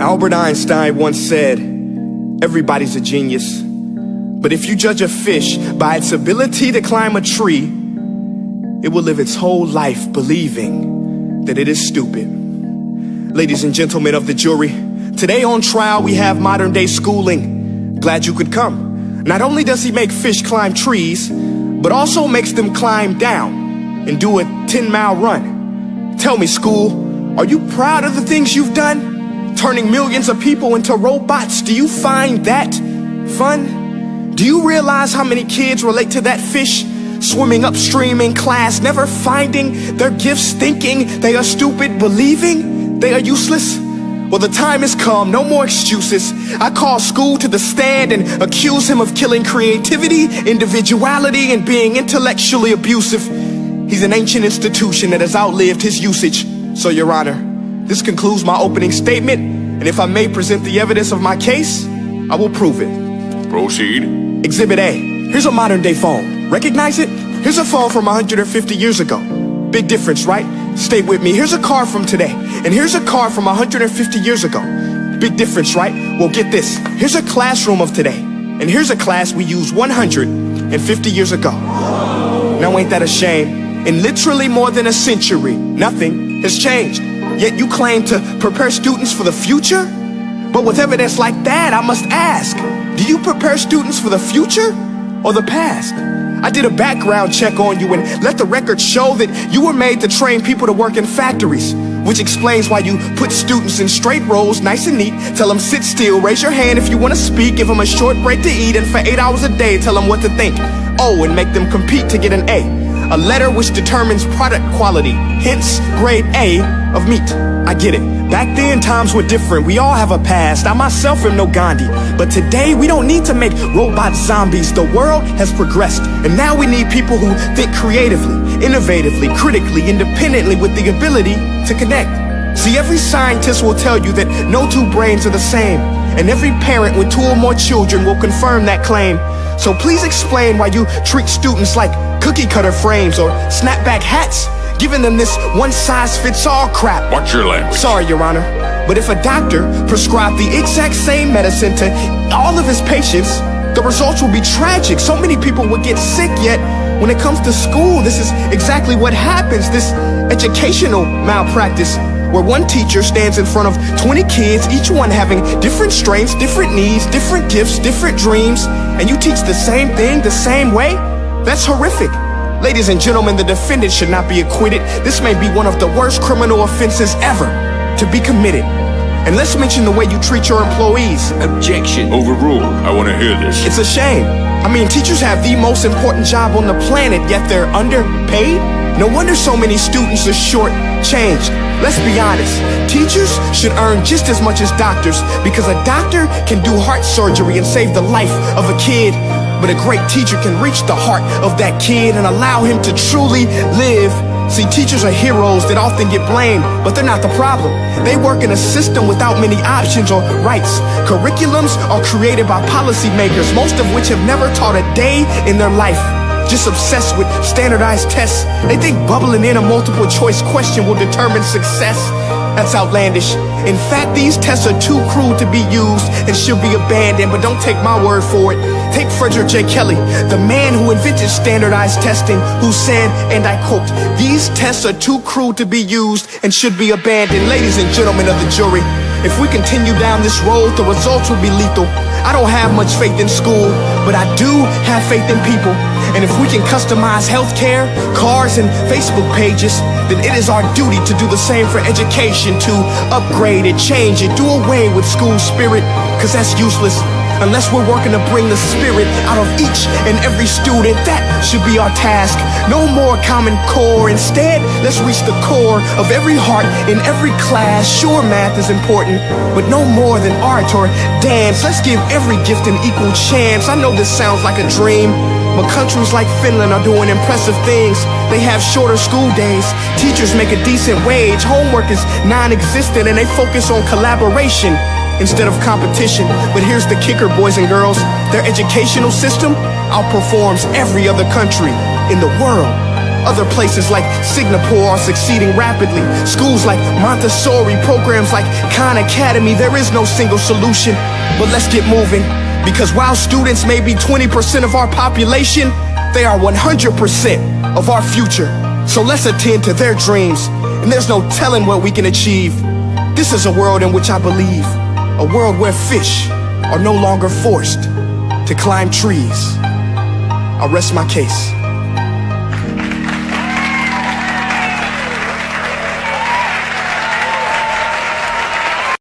Albert Einstein once said, everybody's a genius. But if you judge a fish by its ability to climb a tree, it will live its whole life believing that it is stupid. Ladies and gentlemen of the jury, today on trial we have modern day schooling. Glad you could come. Not only does he make fish climb trees, but also makes them climb down and do a 10-mile run. Tell me, school, are you proud of the things you've done? Turning millions of people into robots, do you find that fun? Do you realize how many kids relate to that fish? Swimming upstream in class, never finding their gifts, thinking they are stupid, believing they are useless? Well, the time has come, no more excuses. I call school to the stand and accuse him of killing creativity, individuality, and being intellectually abusive. He's an ancient institution that has outlived his usage. So, Your Honor, this concludes my opening statement, and if I may present the evidence of my case, I will prove it. Proceed. Exhibit A. Here's a modern day phone. Recognize it? Here's a phone from 150 years ago. Big difference, right? Stay with me. Here's a car from today, and here's a car from 150 years ago. Big difference, right? Well, get this. Here's a classroom of today, and here's a class we used 150 years ago. Now ain't that a shame? In literally more than a century, nothing has changed. Yet you claim to prepare students for the future? But with evidence like that, I must ask, do you prepare students for the future or the past? I did a background check on you and let the record show that you were made to train people to work in factories, which explains why you put students in straight rows, nice and neat, tell them sit still, raise your hand if you want to speak, give them a short break to eat, and for 8 hours a day, tell them what to think. Oh, and make them compete to get an A letter which determines product quality, hence grade A of meat. I get it. Back then, times were different. We all have a past. I myself am no Gandhi. But today, we don't need to make robot zombies. The world has progressed. And now we need people who think creatively, innovatively, critically, independently, with the ability to connect. See, every scientist will tell you that no two brains are the same. And every parent with 2 or more children will confirm that claim. So please explain why you treat students like cookie cutter frames or snapback hats, giving them this one-size-fits-all crap. Watch your language. Sorry, Your Honor, but if a doctor prescribed the exact same medicine to all of his patients, the results will be tragic. So many people would get sick, yet when it comes to school, this is exactly what happens. This educational malpractice, where one teacher stands in front of 20 kids, each one having different strengths, different needs, different gifts, different dreams, and you teach the same thing the same way? That's horrific. Ladies and gentlemen, the defendant should not be acquitted. This may be one of the worst criminal offenses ever to be committed. And let's mention the way you treat your employees. Objection. Overruled. I want to hear this. It's a shame. I mean, teachers have the most important job on the planet, yet they're underpaid? No wonder so many students are short-changed. Let's be honest, teachers should earn just as much as doctors, because a doctor can do heart surgery and save the life of a kid, but a great teacher can reach the heart of that kid and allow him to truly live. See, teachers are heroes that often get blamed, but they're not the problem. They work in a system without many options or rights. Curriculums are created by policymakers, most of which have never taught a day in their life. Just obsessed with standardized tests. They think bubbling in a multiple choice question will determine success. That's outlandish. In fact, these tests are too cruel to be used and should be abandoned, but don't take my word for it. Take Frederick J. Kelly, the man who invented standardized testing, who said, and I quote, "These tests are too cruel to be used and should be abandoned." Ladies and gentlemen of the jury, if we continue down this road, the results will be lethal. I don't have much faith in school, but I do have faith in people. And if we can customize healthcare, cars, and Facebook pages, then it is our duty to do the same for education, to upgrade it, change it, do away with school spirit, because that's useless. Unless we're working to bring the spirit out of each and every student, that should be our task. No more Common Core. Instead, let's reach the core of every heart in every class. Sure, math is important, but no more than art or dance. Let's give every gift an equal chance. I know this sounds like a dream, but countries like Finland are doing impressive things. They have shorter school days. Teachers make a decent wage. Homework is non-existent, and they focus on collaboration instead of competition. But here's the kicker, boys and girls. Their educational system outperforms every other country in the world. Other places like Singapore are succeeding rapidly. Schools like Montessori, programs like Khan Academy. There is no single solution, but let's get moving. Because while students may be 20% of our population, they are 100% of our future. So let's attend to their dreams, and there's no telling what we can achieve. This is a world in which I believe, a world where fish are no longer forced to climb trees. I rest my case.